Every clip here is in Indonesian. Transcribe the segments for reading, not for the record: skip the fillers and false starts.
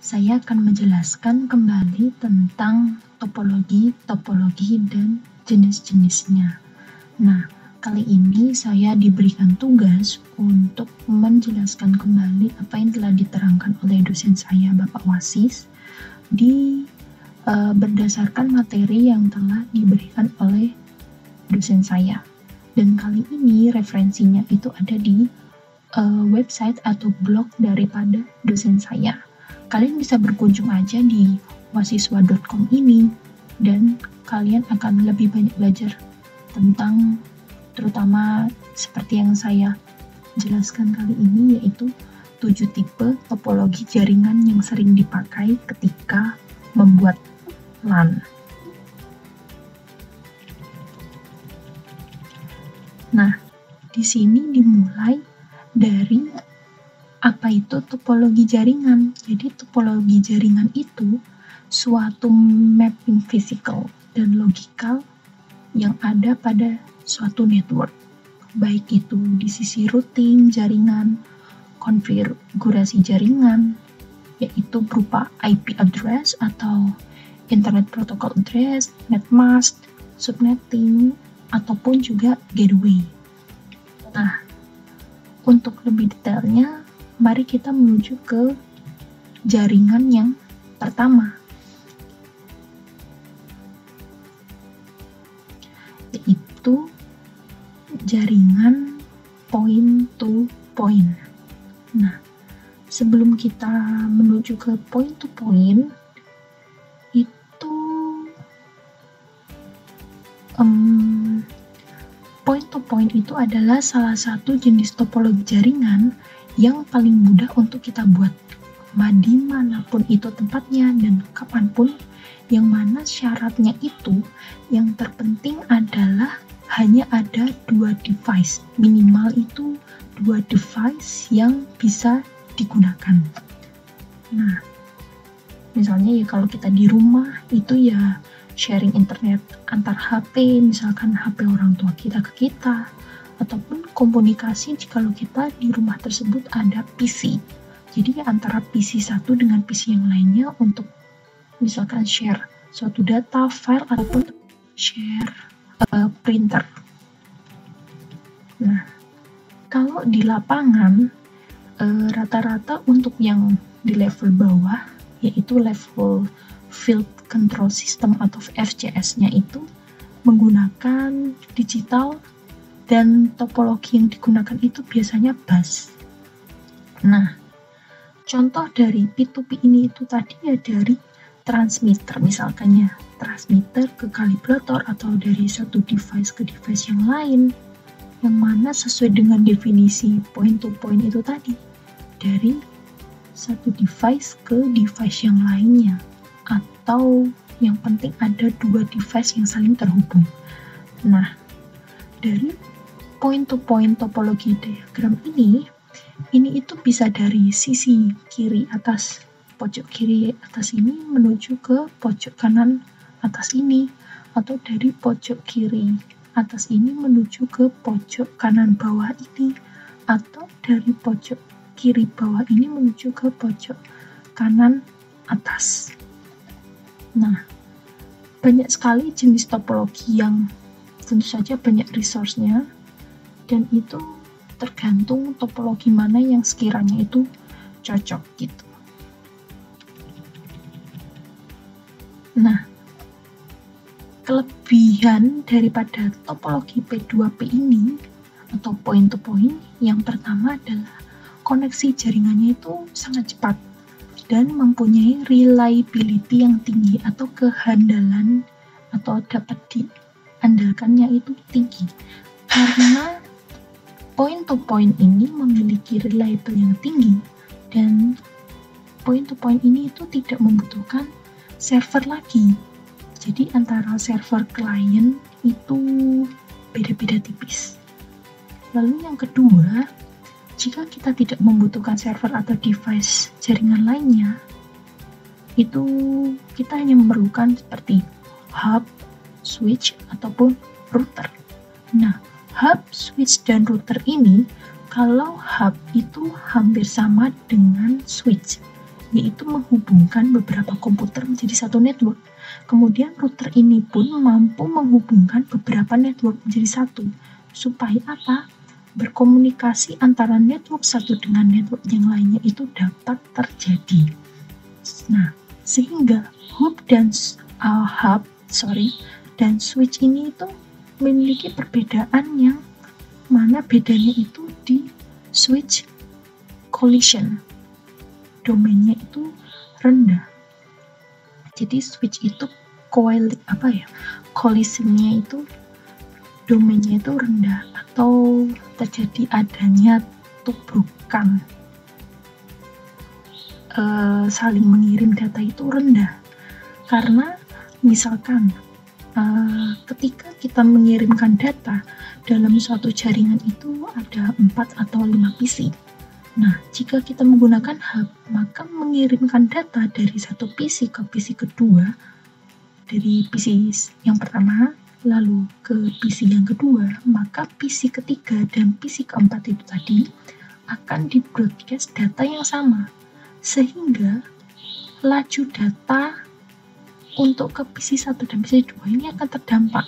saya akan menjelaskan kembali tentang topologi, dan jenis-jenisnya. Nah, kali ini saya diberikan tugas untuk menjelaskan kembali apa yang telah diterangkan oleh dosen saya, Bapak Wasis, berdasarkan materi yang telah diberikan oleh dosen saya. Dan kali ini referensinya itu ada di website atau blog daripada dosen saya. Kalian bisa berkunjung aja di wasiswa.com ini dan kalian akan lebih banyak belajar tentang terutama seperti yang saya jelaskan kali ini, yaitu 7 tipe topologi jaringan yang sering dipakai ketika membuat LAN. Nah, di sini dimulai dari apa itu topologi jaringan. Jadi topologi jaringan itu suatu mapping fisikal dan logikal yang ada pada suatu network, baik itu di sisi routing jaringan, konfigurasi jaringan, yaitu berupa IP address atau Internet Protocol Address, netmask, subnetting, ataupun juga gateway. Nah, untuk lebih detailnya, mari kita menuju ke jaringan yang pertama, yaitu jaringan point to point. Nah, sebelum kita menuju ke point to point, itu point to point itu adalah salah satu jenis topologi jaringan yang paling mudah untuk kita buat, di manapun itu tempatnya dan kapanpun, yang mana syaratnya itu yang terpenting adalah hanya ada 2 device, minimal itu 2 device yang bisa digunakan. Nah, misalnya ya kalau kita di rumah itu ya sharing internet antar HP, misalkan HP orang tua kita ke kita, ataupun komunikasi jika kita di rumah tersebut ada PC. Jadi antara PC satu dengan PC yang lainnya untuk misalkan share suatu data, file, ataupun share printer. Nah, kalau di lapangan rata-rata untuk yang di level bawah, yaitu level Field Control System atau FCS-nya itu menggunakan digital, dan topologi yang digunakan itu biasanya bus. Nah, contoh dari P2P ini itu tadi ya dari transmitter, misalkan ya, transmitter ke kalibrator atau dari satu device ke device yang lain, yang mana sesuai dengan definisi point to point itu tadi, dari satu device ke device yang lainnya, atau yang penting ada 2 device yang saling terhubung. Nah, dari point-to-point topologi diagram ini itu bisa dari sisi kiri atas, pojok kiri atas ini menuju ke pojok kanan atas ini, atau dari pojok kiri atas ini menuju ke pojok kanan bawah ini, atau dari pojok kiri bawah ini menuju ke pojok kanan atas. Nah, banyak sekali jenis topologi yang tentu saja banyak resource-nya, dan itu tergantung topologi mana yang sekiranya itu cocok gitu. Nah, kelebihan daripada topologi P2P ini atau point to point, yang pertama adalah koneksi jaringannya itu sangat cepat dan mempunyai reliability yang tinggi atau kehandalan atau dapat diandalkannya itu tinggi, karena point to point ini memiliki reliable yang tinggi, dan point to point ini itu tidak membutuhkan server lagi. Jadi antara server klien itu beda-beda tipis. Lalu yang kedua, jika kita tidak membutuhkan server atau device jaringan lainnya, itu kita hanya memerlukan seperti hub, switch, ataupun router. Nah, hub, switch, dan router ini, kalau hub itu hampir sama dengan switch. yaitu menghubungkan beberapa komputer menjadi satu network. Kemudian router ini pun mampu menghubungkan beberapa network menjadi satu. Supaya apa? Berkomunikasi antara network satu dengan network yang lainnya itu dapat terjadi. Nah, sehingga hub dan switch ini itu memiliki perbedaan yang mana bedanya itu di switch collision. Domainnya itu rendah. Jadi switch itu collisionnya itu domainnya itu rendah atau terjadi adanya tubrukan saling mengirim data itu rendah. Karena misalkan ketika kita mengirimkan data dalam suatu jaringan itu ada 4 atau 5 PC. Nah, jika kita menggunakan hub, maka mengirimkan data dari satu PC ke PC kedua, dari PC yang pertama, lalu ke PC yang kedua, maka PC ketiga dan PC keempat itu tadi akan di-broadcast data yang sama. Sehingga laju data untuk ke PC 1 dan PC 2 ini akan terdampak.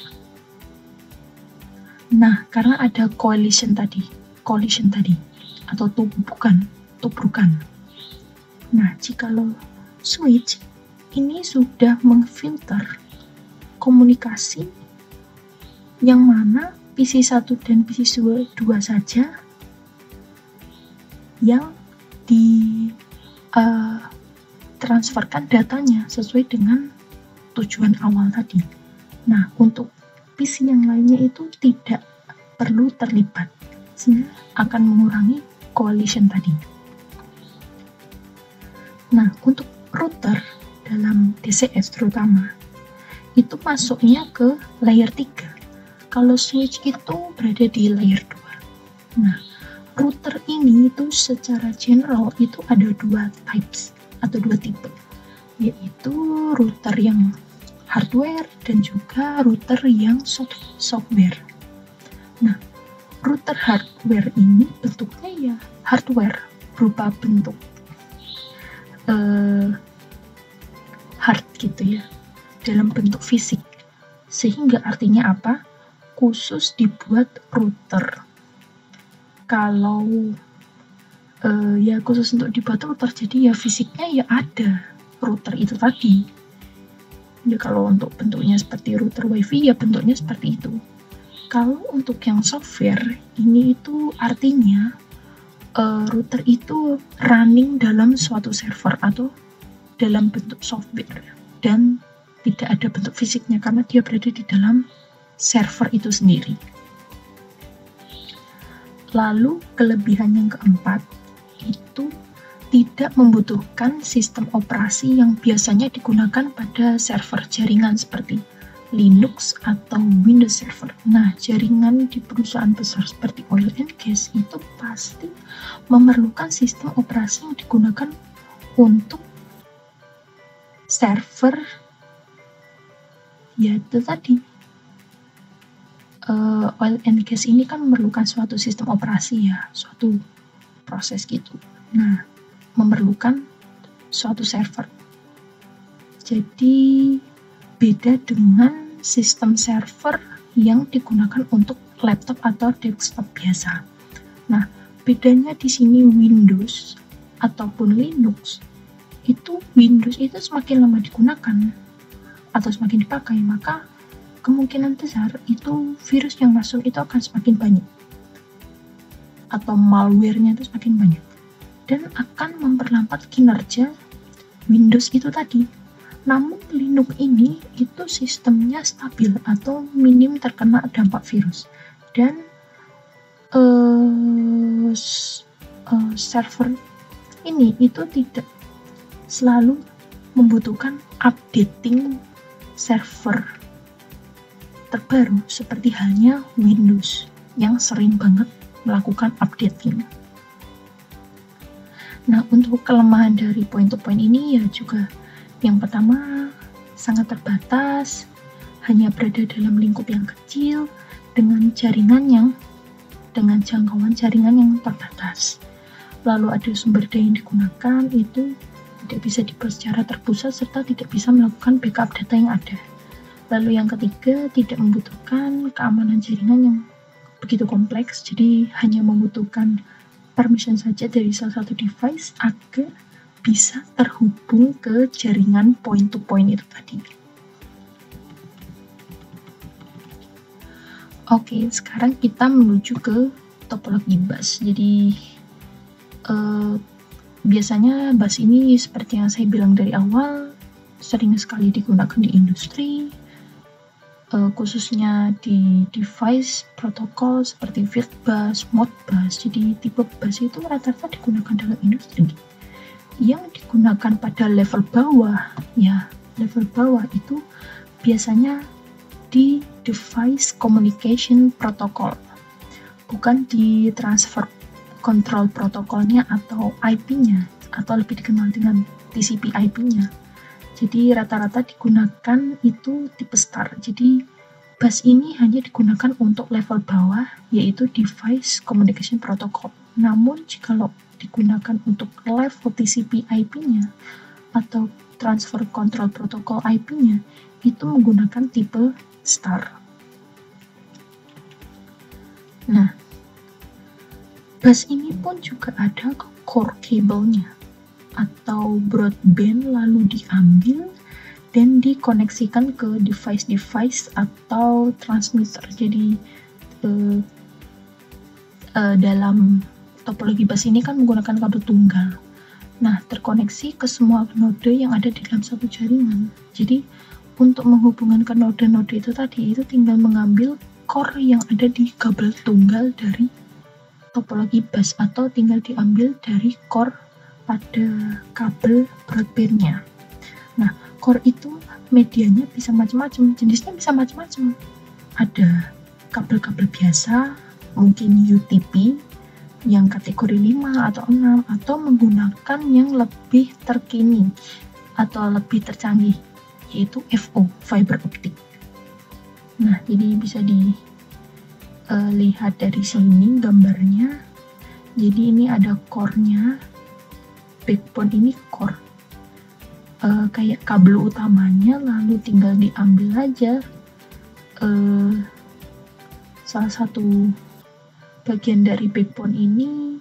Nah, karena ada collision tadi atau tubrukan. Nah, jikalau switch ini sudah mengfilter komunikasi yang mana PC 1 dan PC 2 saja yang transferkan datanya sesuai dengan tujuan awal tadi. Nah, untuk PC yang lainnya itu tidak perlu terlibat, sehingga akan mengurangi collision tadi. Nah, untuk router dalam DCS terutama, itu masuknya ke layer 3. Kalau switch itu berada di layer 2. Nah, router ini itu secara general itu ada 2 types atau 2 tipe, yaitu router yang hardware dan juga router yang software. Nah, router hardware ini bentuknya ya hardware, berupa bentuk hard gitu ya, dalam bentuk fisik. Sehingga artinya apa? Khusus dibuat router. Kalau ya khusus untuk dibuat router, jadi ya fisiknya ya ada router itu tadi. Ya kalau untuk bentuknya seperti router wifi ya bentuknya seperti itu. Kalau untuk yang software ini itu artinya router itu running dalam suatu server atau dalam bentuk software dan tidak ada bentuk fisiknya karena dia berada di dalam server itu sendiri. Lalu kelebihan yang keempat itu tidak membutuhkan sistem operasi yang biasanya digunakan pada server jaringan seperti Linux atau Windows Server. Nah, jaringan di perusahaan besar seperti oil and gas itu pasti memerlukan sistem operasi yang digunakan untuk server, yaitu tadi oil and gas ini kan memerlukan suatu sistem operasi ya, suatu proses gitu. Nah, memerlukan suatu server. Jadi beda dengan sistem server yang digunakan untuk laptop atau desktop biasa. Nah, bedanya di sini Windows ataupun Linux itu Windows itu semakin lama digunakan atau semakin dipakai, maka kemungkinan besar itu virus yang masuk itu akan semakin banyak atau malware-nya itu semakin banyak dan akan memperlambat kinerja Windows itu tadi. Namun Linux ini itu sistemnya stabil atau minim terkena dampak virus dan server ini itu tidak selalu membutuhkan updating server terbaru seperti halnya Windows yang sering banget melakukan updating. Nah, untuk kelemahan dari point-to-point ini ya juga yang pertama sangat terbatas, hanya berada dalam lingkup yang kecil dengan jangkauan jaringan yang terbatas. Lalu ada sumber daya yang digunakan itu tidak bisa dibuat secara terpusat serta tidak bisa melakukan backup data yang ada. Lalu yang ketiga, tidak membutuhkan keamanan jaringan yang begitu kompleks, jadi hanya membutuhkan permission saja dari salah satu device agar bisa terhubung ke jaringan point to point itu tadi. Oke, sekarang kita menuju ke topologi bus. Jadi biasanya bus ini seperti yang saya bilang dari awal sering sekali digunakan di industri, khususnya di device protokol seperti field bus, modbus. Jadi tipe bus itu rata-rata digunakan dalam industri. Yang digunakan pada level bawah, ya level bawah itu biasanya di device communication protocol, bukan di transfer control protokolnya atau IP-nya, atau lebih dikenal dengan TCP IP-nya. Jadi rata-rata digunakan itu tipe star. Jadi bus ini hanya digunakan untuk level bawah, yaitu device communication protocol. Namun jika digunakan untuk level TCP IP-nya atau transfer control protocol IP-nya, itu menggunakan tipe star. Nah, bus ini pun juga ada core cable-nya atau broadband, lalu diambil dan dikoneksikan ke device-device atau transmitter. Jadi dalam topologi bus ini kan menggunakan kabel tunggal. Nah, terkoneksi ke semua node yang ada di dalam satu jaringan. Jadi untuk menghubungkan ke node-node itu tadi, itu tinggal mengambil core yang ada di kabel tunggal dari topologi bus atau tinggal diambil dari core pada kabel broadband-nya. Nah, core itu medianya bisa macam-macam, jenisnya bisa macam-macam. Ada kabel-kabel biasa, mungkin UTP yang kategori 5 atau 6, atau menggunakan yang lebih terkini atau lebih tercanggih, yaitu FO, fiber optic. Nah, jadi bisa lihat dari sini gambarnya. Jadi ini ada core-nya, backbone ini core, kayak kabel utamanya, lalu tinggal diambil aja salah satu bagian dari backbone ini,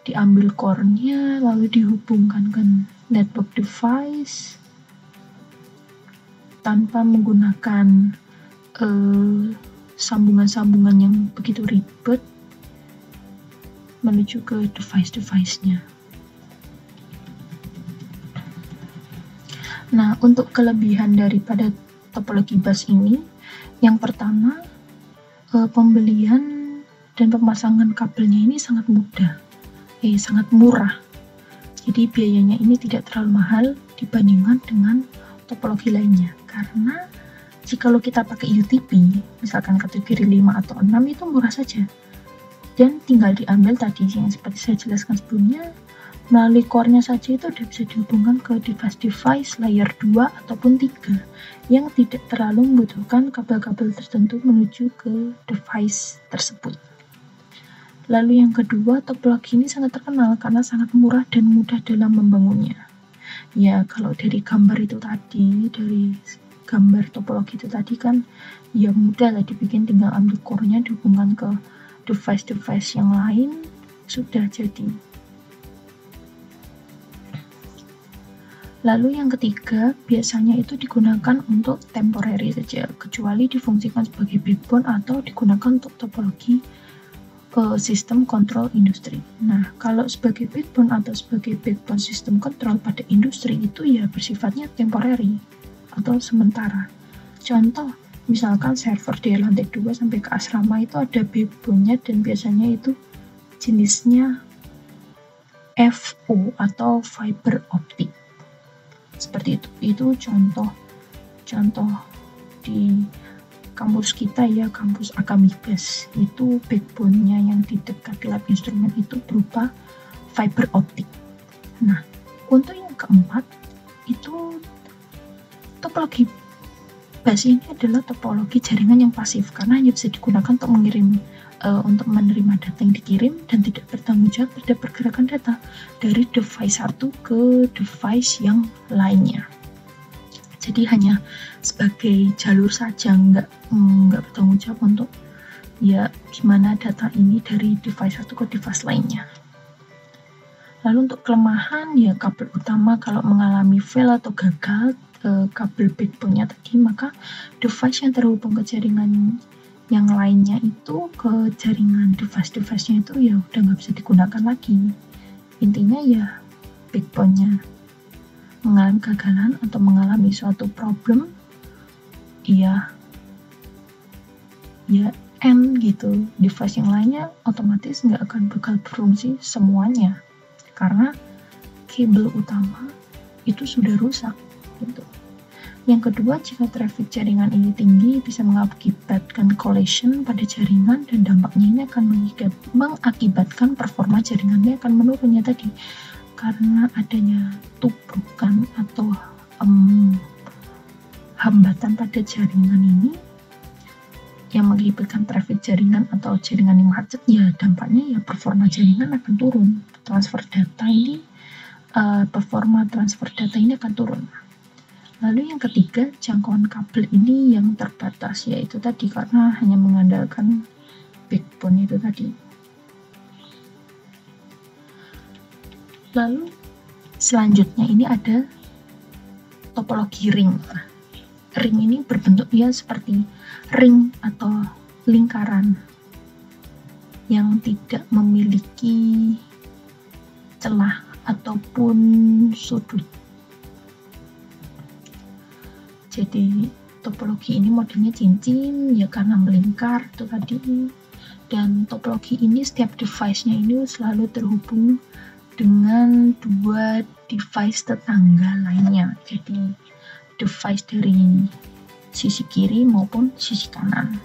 diambil core-nya, lalu dihubungkan ke network device tanpa menggunakan sambungan-sambungan yang begitu ribet menuju ke device-device-nya. Nah, untuk kelebihan daripada topologi bus ini, yang pertama, pembelian dan pemasangan kabelnya ini sangat mudah, sangat murah. Jadi biayanya ini tidak terlalu mahal dibandingkan dengan topologi lainnya, karena jikalau kita pakai UTP, misalkan kategori 5 atau 6, itu murah saja. Dan tinggal diambil tadi yang seperti saya jelaskan sebelumnya, melalui core-nya saja itu sudah bisa dihubungkan ke device-device layer 2 ataupun 3 yang tidak terlalu membutuhkan kabel-kabel tertentu menuju ke device tersebut. Lalu yang kedua, topologi ini sangat terkenal karena sangat murah dan mudah dalam membangunnya. Ya, kalau dari gambar itu tadi, dari gambar topologi itu tadi kan ya mudah lah dibikin, tinggal ambil core-nya dihubungkan ke device-device yang lain, sudah jadi. Lalu yang ketiga, biasanya itu digunakan untuk temporary saja, kecuali difungsikan sebagai backbone atau digunakan untuk topologi sistem kontrol industri. Nah, kalau sebagai backbone atau sebagai backbone sistem kontrol pada industri itu ya bersifatnya temporary atau sementara. Contoh, misalkan server di lantai 2 sampai ke asrama itu ada backbone-nya dan biasanya itu jenisnya FO atau fiber optic. Seperti itu contoh di kampus kita ya, kampus Akamigas, itu backbone-nya yang di dekat lab instrumen itu berupa fiber optic. Nah, untuk yang keempat itu topologi bus ini adalah topologi jaringan yang pasif karena hanya bisa digunakan untuk mengirim untuk menerima data yang dikirim dan tidak bertanggung jawab terhadap pergerakan data dari device satu ke device yang lainnya. Jadi hanya sebagai jalur saja, nggak bertanggung jawab untuk ya gimana data ini dari device satu ke device lainnya. Lalu untuk kelemahan ya kabel utama kalau mengalami fail atau gagal kabel backbone-nya tadi, maka device yang terhubung ke jaringan yang lainnya itu ke jaringan device-device-nya itu ya udah nggak bisa digunakan lagi. Intinya ya backbone-nya mengalami kegagalan atau mengalami suatu problem, ya end gitu. Device yang lainnya otomatis nggak akan bakal berfungsi semuanya karena kabel utama itu sudah rusak gitu. Yang kedua, jika traffic jaringan ini tinggi, bisa mengakibatkan collision pada jaringan dan dampaknya ini akan mengakibatkan performa jaringannya akan menurun ya tadi. Karena adanya tubrukan atau hambatan pada jaringan ini yang mengakibatkan traffic jaringan atau jaringan yang macet, ya dampaknya ya performa jaringan akan turun. Performa transfer data ini akan turun. Lalu yang ketiga, jangkauan kabel ini yang terbatas, yaitu tadi karena hanya mengandalkan backbone itu tadi. Lalu selanjutnya ini ada topologi ring. Ring ini berbentuk ya seperti ring atau lingkaran yang tidak memiliki celah ataupun sudut. Jadi topologi ini modelnya cincin ya karena melingkar itu tadi. Dan topologi ini setiap device-nya ini selalu terhubung dengan dua device tetangga lainnya. Jadi device dari sisi kiri maupun sisi kanan.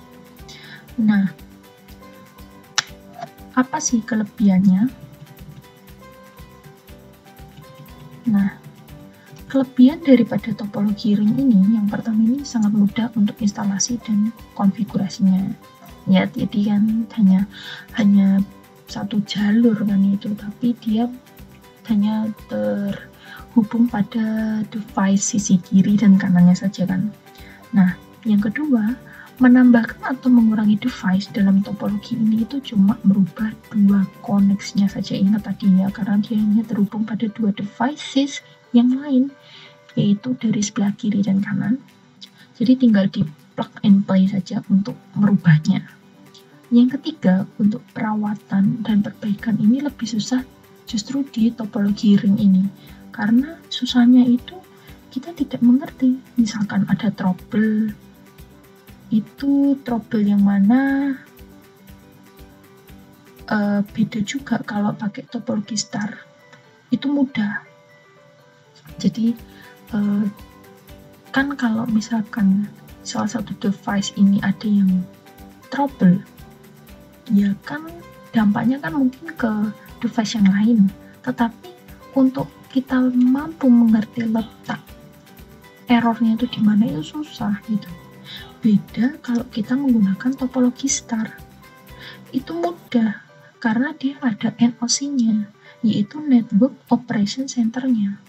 Nah, apa sih kelebihannya? Nah, kelebihan daripada topologi ring ini, yang pertama ini sangat mudah untuk instalasi dan konfigurasinya. Ya, jadi kan hanya satu jalur kan itu, tapi dia hanya terhubung pada device sisi kiri dan kanannya saja kan. Nah, yang kedua, menambahkan atau mengurangi device dalam topologi ini itu cuma merubah dua koneksinya saja. Ingat tadi ya, karena dia hanya terhubung pada dua devices yang lain, yaitu dari sebelah kiri dan kanan. Jadi tinggal di plug and play saja untuk merubahnya. Yang ketiga, untuk perawatan dan perbaikan ini lebih susah justru di topologi ring ini, karena susahnya itu kita tidak mengerti. Misalkan ada trouble, itu trouble yang mana beda juga kalau pakai topologi star, itu mudah. Jadi kan kalau misalkan salah satu device ini ada yang trouble, ya kan dampaknya kan mungkin ke device yang lain, tetapi untuk kita mampu mengerti letak errornya itu di mana itu susah gitu. Beda kalau kita menggunakan topologi star, itu mudah karena dia ada NOC-nya, yaitu Network Operation Center-nya.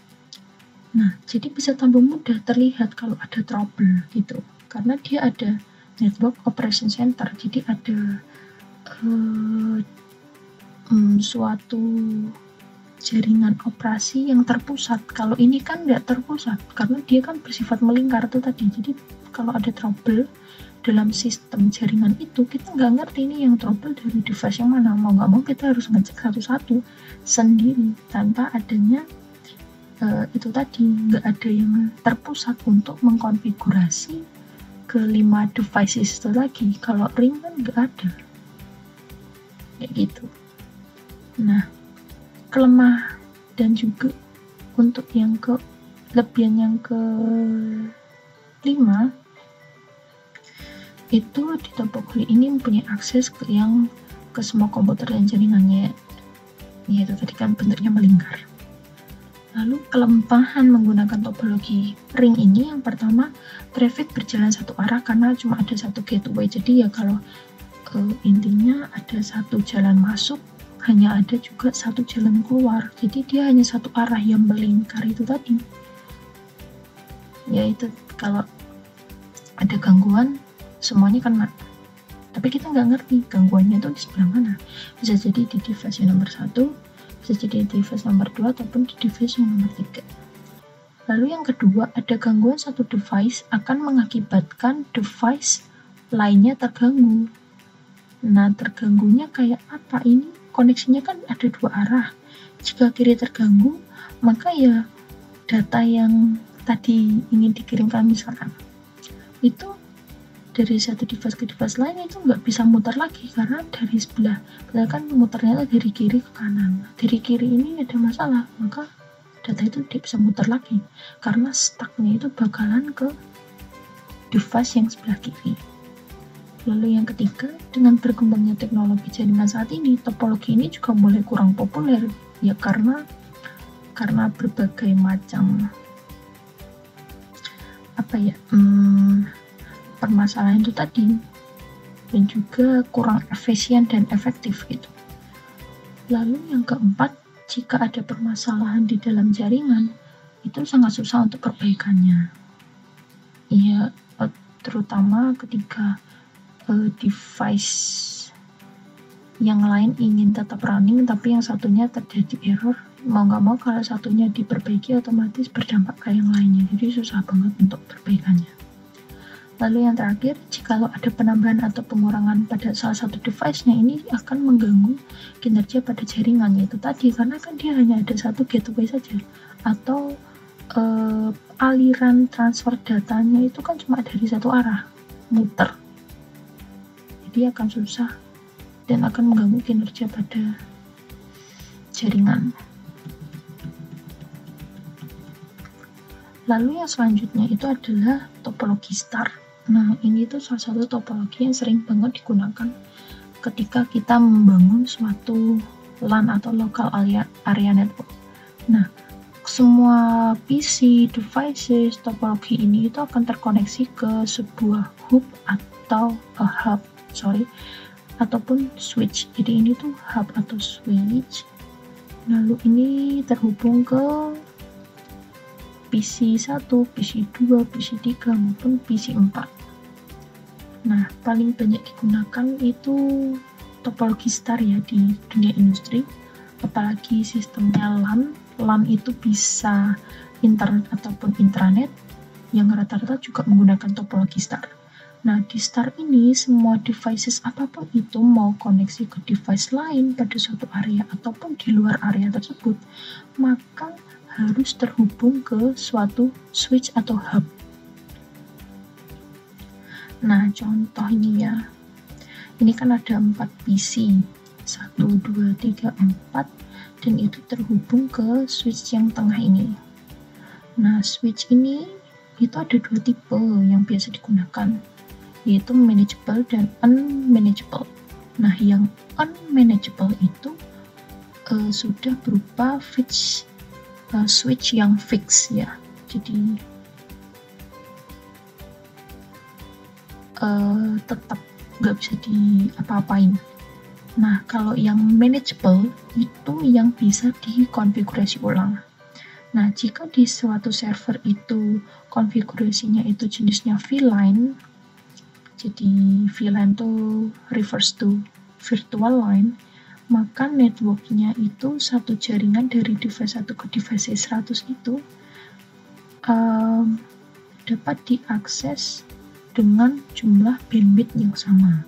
Nah, jadi bisa tambah mudah terlihat kalau ada trouble gitu, karena dia ada Network Operation Center, jadi ada suatu jaringan operasi yang terpusat. Kalau ini kan nggak terpusat, karena dia kan bersifat melingkar tuh tadi. Jadi kalau ada trouble dalam sistem jaringan itu, kita nggak ngerti ini yang trouble dari device yang mana. Mau nggak mau kita harus ngecek satu-satu sendiri tanpa adanya itu tadi, nggak ada yang terpusat untuk mengkonfigurasi ke 5 devices itu lagi. Kalau ring kan nggak ada kayak gitu. Nah, kelemah dan juga untuk yang kelebihan yang ke-5 itu di topologi ini mempunyai akses ke semua komputer dan jaringannya, yaitu tadi kan bentuknya melingkar. Lalu kelemahan menggunakan topologi ring ini, yang pertama, traffic berjalan satu arah karena cuma ada satu gateway. Jadi ya kalau intinya ada satu jalan masuk, hanya ada juga satu jalan keluar, jadi dia hanya satu arah yang melingkar itu tadi. Yaitu kalau ada gangguan semuanya kena, tapi kita nggak ngerti gangguannya itu di sebelah mana. Bisa jadi di device yang nomor 1, bisa jadi di device nomor 2, ataupun di device yang nomor 3. Lalu yang kedua, ada gangguan satu device akan mengakibatkan device lainnya terganggu. Nah, terganggunya kayak apa? Ini koneksinya kan ada dua arah. Jika kiri terganggu, maka ya data yang tadi ingin dikirimkan misalkan, itu dari satu device ke device lain itu nggak bisa muter lagi, karena dari sebelah, kan muternya dari kiri ke kanan. Dari kiri ini ada masalah, maka data itu tidak bisa muter lagi, karena stucknya itu bakalan ke device yang sebelah kiri. Lalu yang ketiga, dengan berkembangnya teknologi jaringan saat ini, topologi ini juga mulai kurang populer, ya karena berbagai macam permasalahan itu tadi, dan juga kurang efisien dan efektif gitu. Lalu yang keempat, jika ada permasalahan di dalam jaringan, itu sangat susah untuk perbaikannya. Ya, terutama ketika device yang lain ingin tetap running, tapi yang satunya terjadi error, mau nggak mau kalau satunya diperbaiki otomatis berdampak ke yang lainnya, jadi susah banget untuk perbaikannya. Lalu yang terakhir, jika ada penambahan atau pengurangan pada salah satu device-nya, ini akan mengganggu kinerja pada jaringan, yaitu tadi, karena kan dia hanya ada satu gateway saja, atau aliran transfer datanya itu kan cuma dari satu arah, muter. Jadi akan susah dan akan mengganggu kinerja pada jaringan. Lalu yang selanjutnya itu adalah topologi star. Nah, ini tuh salah satu topologi yang sering banget digunakan ketika kita membangun suatu LAN atau local area network. Nah, semua PC, devices, topologi ini itu akan terkoneksi ke sebuah hub atau ataupun switch. Jadi ini tuh hub atau switch. Lalu ini terhubung ke PC 1, PC 2, PC 3 maupun PC 4. Nah, paling banyak digunakan itu topologi star ya di dunia industri, apalagi sistemnya LAN. LAN itu bisa internet ataupun intranet, yang rata-rata juga menggunakan topologi star. Nah, di star ini semua devices apapun itu mau koneksi ke device lain pada suatu area ataupun di luar area tersebut, maka harus terhubung ke suatu switch atau hub. Nah, contoh ini ya. Ini kan ada 4 PC. 1, 2, 3, 4. Dan itu terhubung ke switch yang tengah ini. Nah, switch ini itu ada 2 tipe yang biasa digunakan, yaitu manageable dan unmanageable. Nah, yang unmanageable itu sudah berupa switch yang fix ya, jadi tetap nggak bisa diapa-apain. Nah, kalau yang manageable itu yang bisa dikonfigurasi ulang. Nah, jika di suatu server itu konfigurasinya itu jenisnya VLAN, jadi VLAN itu refers to virtual line, maka networknya itu satu jaringan dari device 1 ke device 100 itu dapat diakses dengan jumlah bandwidth yang sama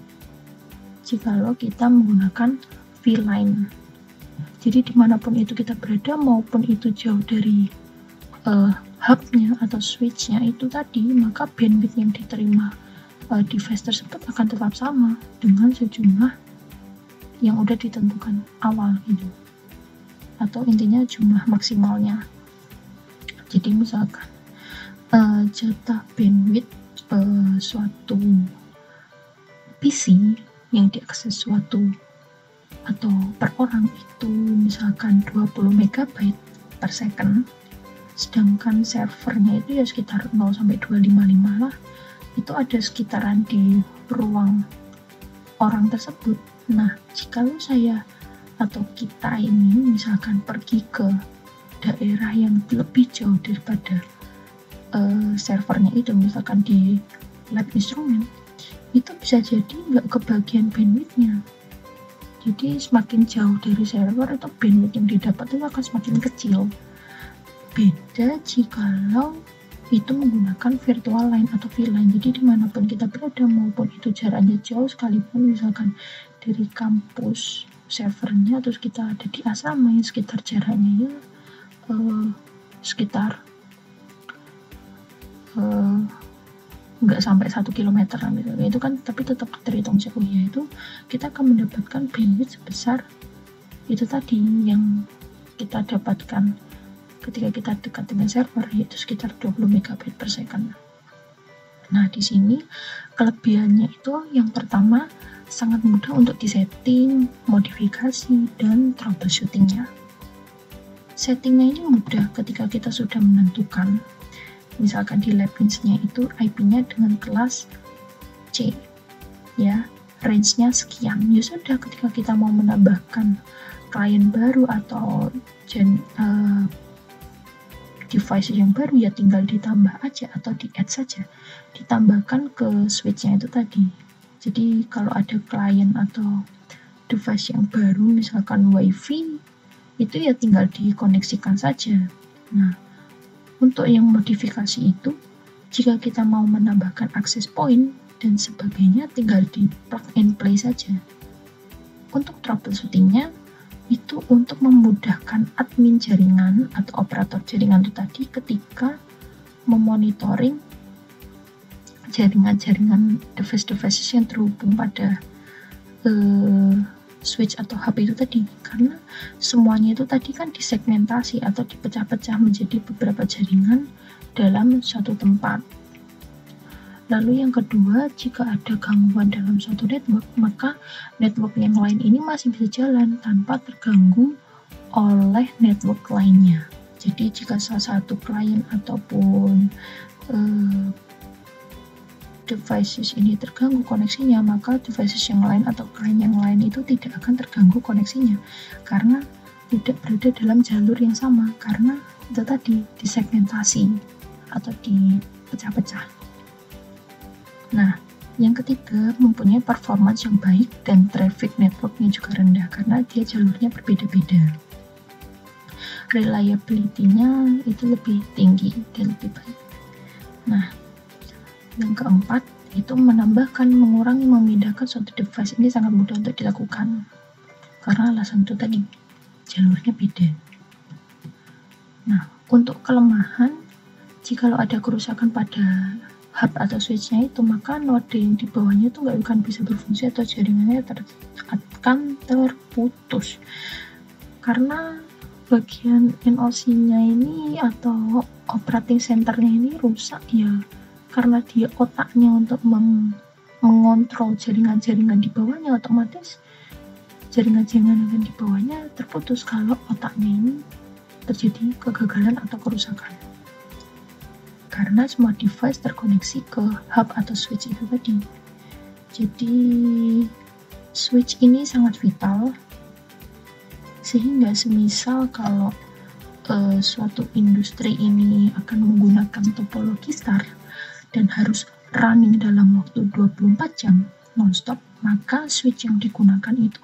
jikalau kita menggunakan VLAN. Jadi dimanapun itu kita berada, maupun itu jauh dari hubnya atau switchnya itu tadi, maka bandwidth yang diterima device tersebut akan tetap sama dengan sejumlah yang udah ditentukan awal gitu, atau intinya jumlah maksimalnya. Jadi misalkan jatah bandwidth suatu PC yang diakses suatu atau per orang itu misalkan 20 MB per second, sedangkan servernya itu ya sekitar 0 sampai 255 lah, itu ada sekitaran di ruang orang tersebut. Nah, jikalau saya atau kita ini misalkan pergi ke daerah yang lebih jauh daripada servernya itu, misalkan di lab instrumen, itu bisa jadi nggak kebagian bandwidthnya. Jadi semakin jauh dari server itu bandwidth yang didapat itu akan semakin kecil. Beda jikalau itu menggunakan virtual line atau VLAN. Jadi dimanapun kita berada, maupun itu jaraknya jauh sekalipun, misalkan dari kampus servernya, terus kita ada di asrama yang sekitar jaraknya ya sekitar nggak sampai 1 km misalnya, itu kan tapi tetap terhitung jauh, yaitu kita akan mendapatkan bandwidth sebesar itu tadi yang kita dapatkan ketika kita dekat dengan server, yaitu sekitar 20 MB per second. Nah, di sini kelebihannya itu yang pertama sangat mudah untuk disetting, modifikasi, dan troubleshootingnya. Settingnya ini mudah ketika kita sudah menentukan, misalkan di labins-nya itu IP-nya dengan kelas C, ya, range-nya sekian. Ya sudah, ketika kita mau menambahkan klien baru atau device yang baru, ya tinggal ditambah aja atau di-add saja, ditambahkan ke switch-nya itu tadi. Jadi kalau ada klien atau device yang baru, misalkan WiFi, itu ya tinggal dikoneksikan saja. Nah, untuk yang modifikasi itu, jika kita mau menambahkan access point dan sebagainya, tinggal di plug and play saja. Untuk troubleshootingnya, itu untuk memudahkan admin jaringan atau operator jaringan itu tadi ketika memonitoring jaringan-jaringan device-device yang terhubung pada switch atau HP itu tadi, karena semuanya itu tadi kan disegmentasi atau dipecah-pecah menjadi beberapa jaringan dalam suatu tempat. Lalu yang kedua, jika ada gangguan dalam suatu network, maka network yang lain ini masih bisa jalan tanpa terganggu oleh network lainnya. Jadi jika salah satu klien ataupun devices ini terganggu koneksinya, maka devices yang lain atau klien yang lain itu tidak akan terganggu koneksinya karena tidak berada dalam jalur yang sama, karena itu tadi disegmentasi atau dipecah-pecah. Nah, yang ketiga, mempunyai performance yang baik dan traffic networknya juga rendah karena dia jalurnya berbeda-beda. Reliability-nya itu lebih tinggi dan lebih baik. Nah, yang keempat, itu menambahkan, mengurangi, memindahkan suatu device ini sangat mudah untuk dilakukan karena alasan itu tadi, jalurnya beda. Nah, untuk kelemahan, jikalau ada kerusakan pada hub atau switch-nya itu, maka node yang di bawahnya itu nggak akan bisa berfungsi atau jaringannya akan terputus karena bagian NOC-nya ini atau operating center-nya ini rusak ya, karena dia otaknya untuk mengontrol jaringan-jaringan di bawahnya, otomatis jaringan-jaringan yang di bawahnya terputus kalau otaknya ini terjadi kegagalan atau kerusakan. Karena semua device terkoneksi ke hub atau switch itu tadi. Jadi switch ini sangat vital, sehingga semisal kalau suatu industri ini akan menggunakan topologi star dan harus running dalam waktu 24 jam non-stop, maka switch yang digunakan itu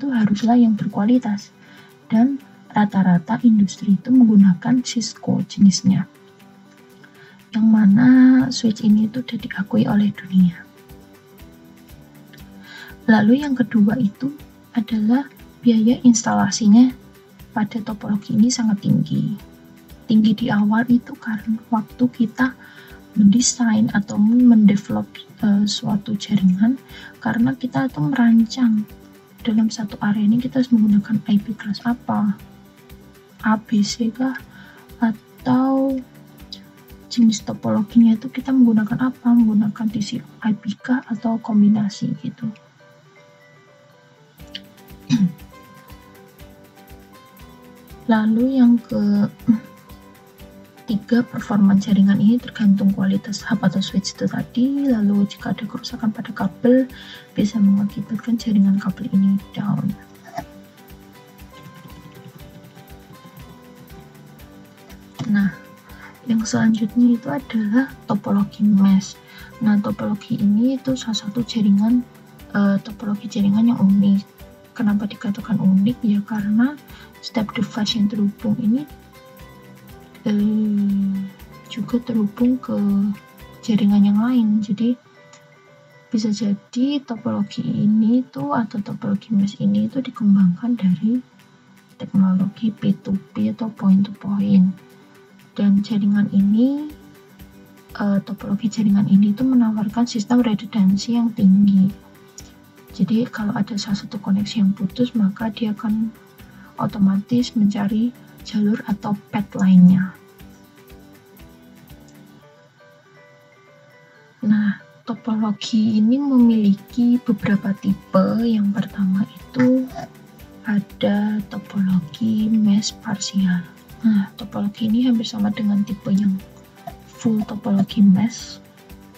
haruslah yang berkualitas, dan rata-rata industri itu menggunakan Cisco jenisnya, yang mana switch ini itu sudah diakui oleh dunia. Lalu yang kedua itu adalah biaya instalasinya pada topologi ini sangat tinggi di awal itu karena waktu kita mendesain atau mendevelop suatu jaringan, karena kita itu merancang dalam satu area ini kita harus menggunakan IP kelas apa, ABC kah, atau jenis topologinya itu kita menggunakan apa, menggunakan TCP/IP kah atau kombinasi gitu. Lalu yang ketiga ketiga, performa jaringan ini tergantung kualitas hub atau switch itu tadi. Lalu jika ada kerusakan pada kabel, bisa mengakibatkan jaringan kabel ini down. Nah, yang selanjutnya itu adalah topologi mesh. Nah, topologi ini itu salah satu jaringan topologi jaringan yang unik. Kenapa dikatakan unik? Ya karena setiap device yang terhubung ini juga terhubung ke jaringan yang lain. Jadi bisa jadi topologi ini tuh atau topologi mesh ini itu dikembangkan dari teknologi P2P atau point to point. Dan jaringan ini topologi jaringan ini itu menawarkan sistem redundansi yang tinggi. Jadi kalau ada salah satu koneksi yang putus, maka dia akan otomatis mencari jalur atau path lainnya. Nah, topologi ini memiliki beberapa tipe. Yang pertama itu ada topologi mesh parsial. Nah, topologi ini hampir sama dengan tipe yang full topologi mesh,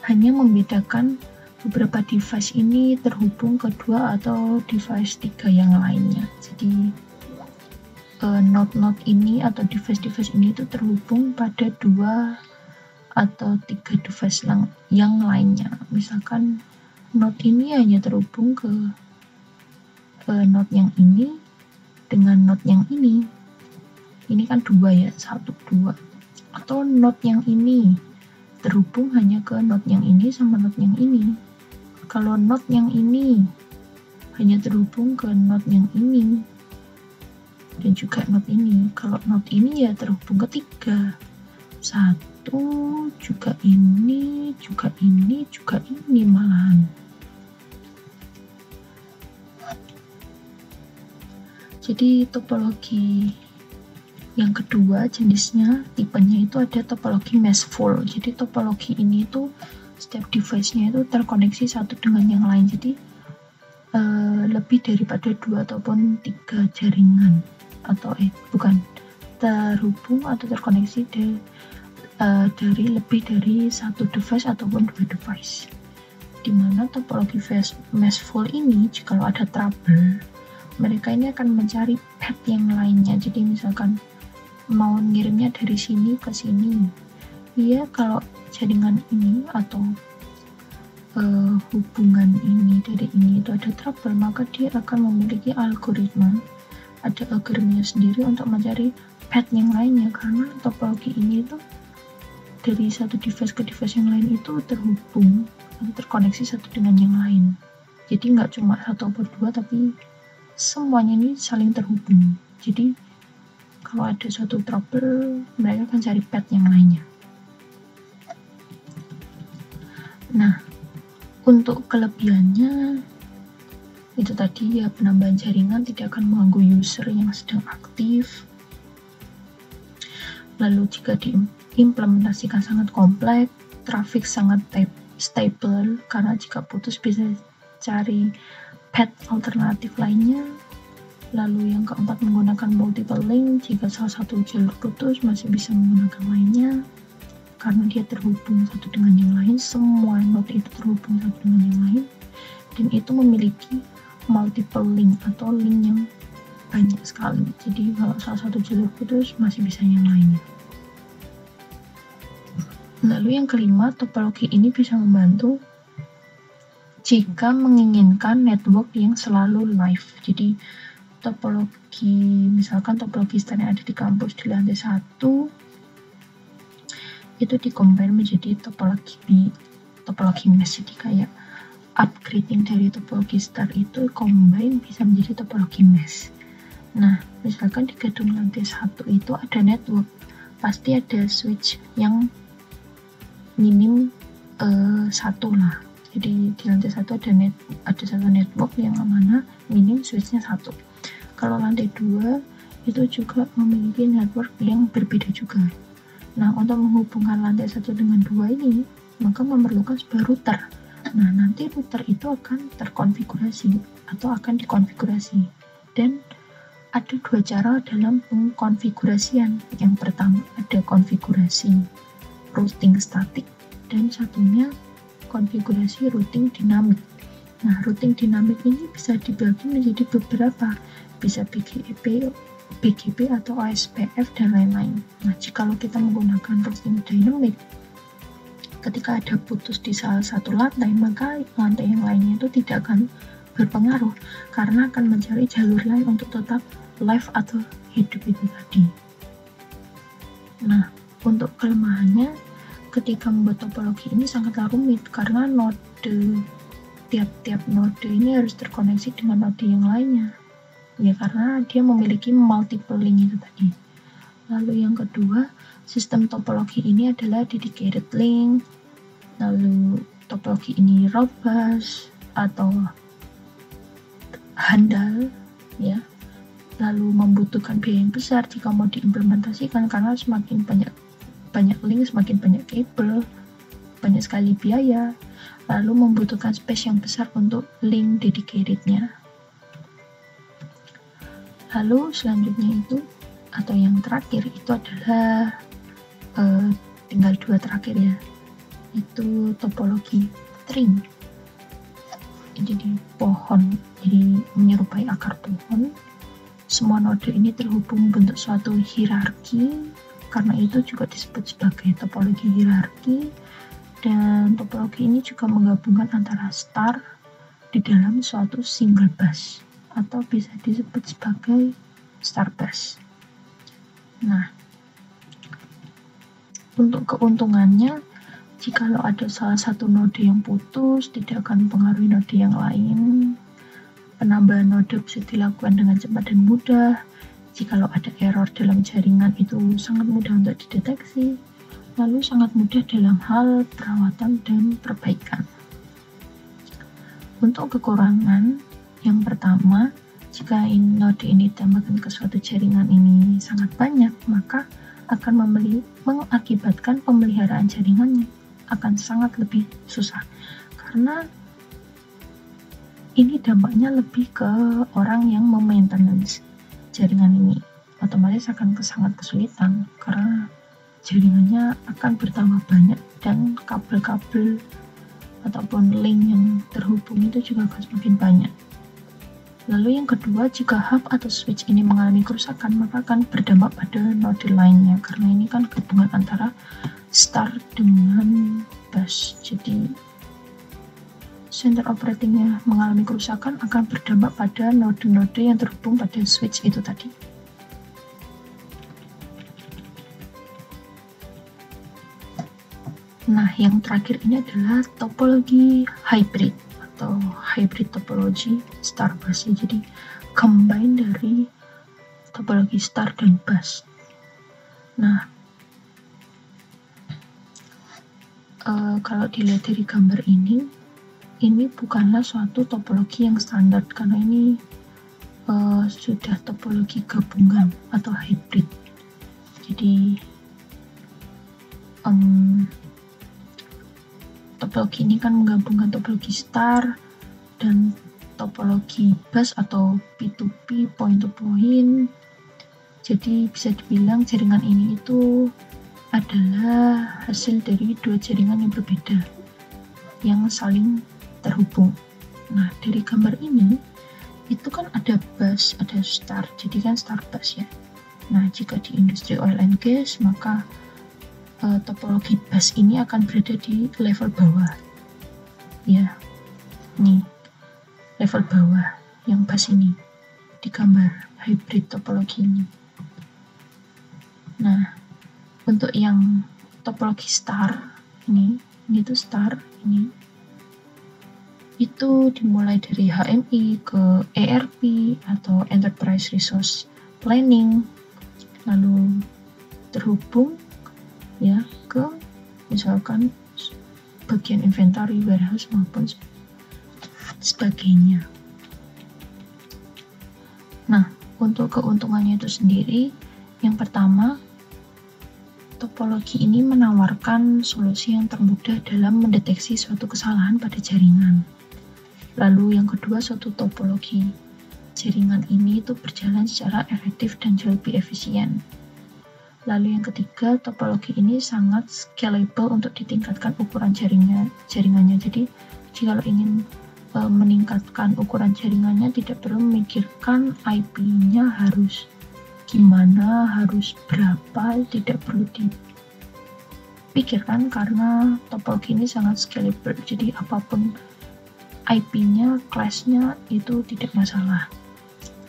hanya membedakan beberapa device ini terhubung ke dua atau device tiga yang lainnya. Jadi node-node ini atau device-device ini itu terhubung pada dua atau tiga device yang lainnya. Misalkan node ini hanya terhubung ke node yang ini dengan node yang ini. Ini kan dua ya, 1, 2. Atau node yang ini terhubung hanya ke node yang ini sama node yang ini. Kalau node yang ini hanya terhubung ke node yang ini dan juga node ini. Kalau node ini ya terhubung ke 3. 1, juga ini, juga ini, juga ini malahan. Jadi topologi yang kedua jenisnya, tipenya itu ada topologi mesh full. Jadi topologi ini itu setiap device-nya itu terkoneksi satu dengan yang lain. Jadi lebih daripada 2 ataupun 3 jaringan atau bukan terhubung atau terkoneksi dari lebih dari satu device ataupun 2 device. Dimana topologi mesh full ini jika ada trouble, mereka ini akan mencari path yang lainnya. Jadi misalkan mau ngirimnya dari sini ke sini, dia kalau jaringan ini atau hubungan ini dari ini itu ada trouble, maka dia akan memiliki algoritma, ada algoritmanya sendiri untuk mencari path yang lainnya. Karena topologi ini itu dari satu device ke device yang lain itu terhubung atau terkoneksi satu dengan yang lain. Jadi nggak cuma satu atau dua, tapi semuanya ini saling terhubung. Jadi kalau ada suatu trouble, mereka akan cari path yang lainnya. Nah, untuk kelebihannya itu tadi ya, penambahan jaringan tidak akan mengganggu user yang sedang aktif. Lalu jika diimplementasikan sangat kompleks, traffic sangat stable karena jika putus bisa cari path alternatif lainnya. Lalu yang keempat, menggunakan multiple link. Jika salah satu jalur putus, masih bisa menggunakan lainnya karena dia terhubung satu dengan yang lain. Semua node itu terhubung satu dengan yang lain, dan itu memiliki multiple link atau link yang banyak sekali. Jadi kalau salah satu jalur putus, masih bisa yang lainnya. Lalu yang kelima, topologi ini bisa membantu jika menginginkan network yang selalu live. Jadi topologi, misalkan topologi star yang ada di kampus di lantai 1 itu dikombin menjadi topologi mesh. Jadi kayak upgrading dari topologi star itu combine bisa menjadi topologi mesh. Nah, misalkan di gedung lantai 1 itu ada network, pasti ada switch yang minim 1 lah. Jadi di lantai 1 ada satu network yang mana minim switchnya 1. Kalau lantai 2 itu juga memiliki network yang berbeda juga. Nah, untuk menghubungkan lantai 1 dengan 2 ini, maka memerlukan sebuah router. Nah, nanti router itu akan terkonfigurasi atau akan dikonfigurasi. Dan ada dua cara dalam pengkonfigurasian. Yang pertama ada konfigurasi routing statik dan satunya konfigurasi routing dinamik. Nah, routing dinamik ini bisa dibagi menjadi beberapa, bisa BGP atau OSPF dan lain-lain. Nah, jika kita menggunakan routing dinamik, ketika ada putus di salah satu lantai, maka lantai yang lainnya itu tidak akan berpengaruh karena akan mencari jalur lain untuk tetap live atau hidup itu tadi. Nah, untuk kelemahannya ketika membuat topologi ini sangatlah rumit karena tiap-tiap node ini harus terkoneksi dengan node yang lainnya. Ya, karena dia memiliki multiple link itu tadi. Lalu yang kedua, sistem topologi ini adalah dedicated link. Lalu topologi ini robust atau handal, ya. Lalu membutuhkan biaya yang besar jika mau diimplementasikan karena semakin banyak link, semakin banyak kabel, banyak sekali biaya. Lalu membutuhkan space yang besar untuk link dedicated-nya. Lalu selanjutnya itu atau yang terakhir itu adalah tinggal dua terakhir ya, itu topologi string. Jadi pohon, jadi menyerupai akar pohon. Semua node ini terhubung bentuk suatu hierarki, karena itu juga disebut sebagai topologi hierarki. Dan topologi ini juga menggabungkan antara star di dalam suatu single bus atau bisa disebut sebagai star bus. Nah, untuk keuntungannya, jikalau ada salah satu node yang putus, tidak akan mempengaruhi node yang lain. Penambahan node bisa dilakukan dengan cepat dan mudah. Jikalau ada error dalam jaringan, itu sangat mudah untuk dideteksi. Lalu sangat mudah dalam hal perawatan dan perbaikan. Untuk kekurangan, yang pertama, jika node ini ditambahkan ke suatu jaringan ini sangat banyak, maka akan mengakibatkan pemeliharaan jaringannya akan sangat lebih susah, karena ini dampaknya lebih ke orang yang memaintenance jaringan ini, otomatis akan sangat kesulitan karena jaringannya akan bertambah banyak dan kabel-kabel ataupun link yang terhubung itu juga akan semakin banyak. Lalu yang kedua, jika hub atau switch ini mengalami kerusakan, maka akan berdampak pada node lainnya karena ini kan gabungan antara star dengan bus. Jadi center operatingnya mengalami kerusakan akan berdampak pada node-node yang terhubung pada switch itu tadi. Nah, yang terakhir ini adalah topologi hybrid atau hybrid topologi star bus. Jadi combine dari topologi star dan bus. Nah, kalau dilihat dari gambar ini bukanlah suatu topologi yang standar karena ini sudah topologi gabungan atau hybrid. Jadi topologi ini kan menggabungkan topologi star dan topologi bus atau P2P, point to point. Jadi bisa dibilang jaringan ini itu adalah hasil dari dua jaringan yang berbeda yang saling terhubung. Nah, dari gambar ini itu kan ada bus, ada star, jadi kan star bus ya. Nah, jika di industri oil and gas, maka topologi bus ini akan berada di level bawah ya, nih level bawah yang bus ini di gambar hybrid topologi ini. Nah, untuk yang topologi star ini tuh star ini itu dimulai dari HMI ke ERP atau Enterprise Resource Planning, lalu terhubung ya ke misalkan bagian inventory, warehouse maupun sebagainya. Nah, untuk keuntungannya itu sendiri, yang pertama, topologi ini menawarkan solusi yang termudah dalam mendeteksi suatu kesalahan pada jaringan. Lalu yang kedua, suatu topologi jaringan ini itu berjalan secara efektif dan jauh lebih efisien. Lalu yang ketiga, topologi ini sangat scalable untuk ditingkatkan ukuran jaringannya. Jadi jika ingin meningkatkan ukuran jaringannya, tidak perlu memikirkan IP-nya harus gimana, harus berapa, tidak perlu dipikirkan karena topologi ini sangat scalable. Jadi apapun IP-nya, class-nya itu tidak masalah.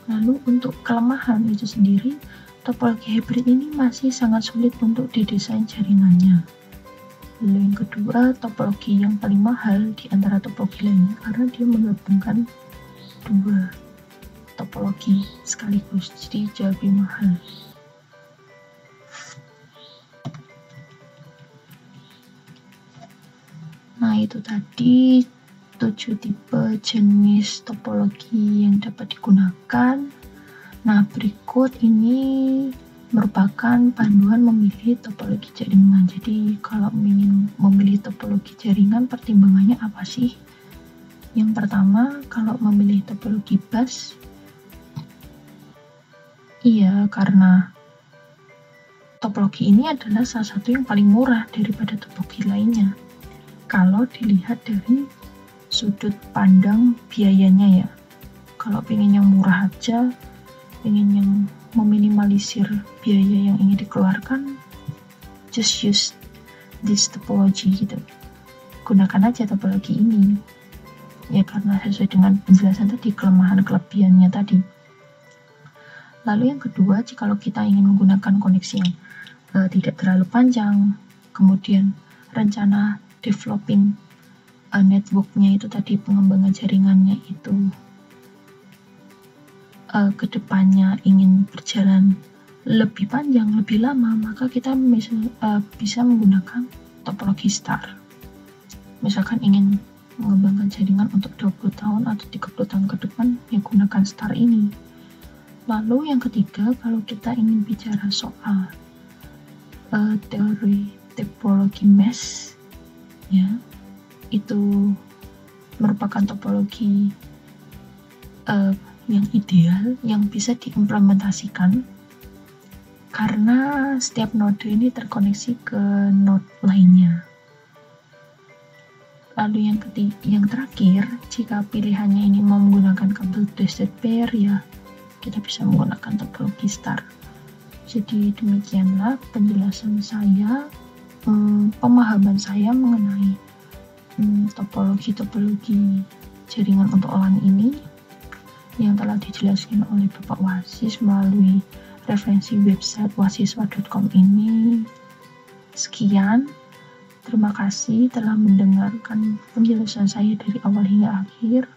Lalu untuk kelemahan itu sendiri, topologi hybrid ini masih sangat sulit untuk didesain jaringannya. Lalu yang kedua, topologi yang paling mahal di antara topologi lainnya karena dia menggabungkan dua topologi sekaligus, jadi jauh lebih mahal. Nah, itu tadi 7 tipe jenis topologi yang dapat digunakan. Nah, berikut ini merupakan panduan memilih topologi jaringan. Jadi, kalau ingin memilih topologi jaringan, pertimbangannya apa sih? Yang pertama, kalau memilih topologi bus, iya, karena topologi ini adalah salah satu yang paling murah daripada topologi lainnya. Kalau dilihat dari sudut pandang biayanya ya. Kalau pengen yang murah aja, ingin yang meminimalisir biaya yang ingin dikeluarkan, just use this topology gitu. Gunakan aja topologi ini. Ya karena sesuai dengan penjelasan tadi, kelemahan kelebihannya tadi. Lalu yang kedua, jika kita ingin menggunakan koneksi yang tidak terlalu panjang, kemudian rencana developing networknya itu tadi, pengembangan jaringannya itu kedepannya ingin berjalan lebih panjang, lebih lama, maka kita bisa menggunakan topologi star. Misalkan ingin mengembangkan jaringan untuk 20 tahun atau 30 tahun ke depan, ya gunakan star ini. Lalu yang ketiga, kalau kita ingin bicara soal teori topologi mesh, ya, itu merupakan topologi yang ideal, yang bisa diimplementasikan karena setiap node ini terkoneksi ke node lainnya. Lalu yang terakhir, jika pilihannya ini mau menggunakan kabel twisted pair, ya kita bisa menggunakan topologi star. Jadi demikianlah penjelasan saya, pemahaman saya mengenai topologi jaringan untuk LAN ini yang telah dijelaskan oleh Bapak Wasis melalui referensi website wasiswa.com ini. Sekian, terima kasih telah mendengarkan penjelasan saya dari awal hingga akhir.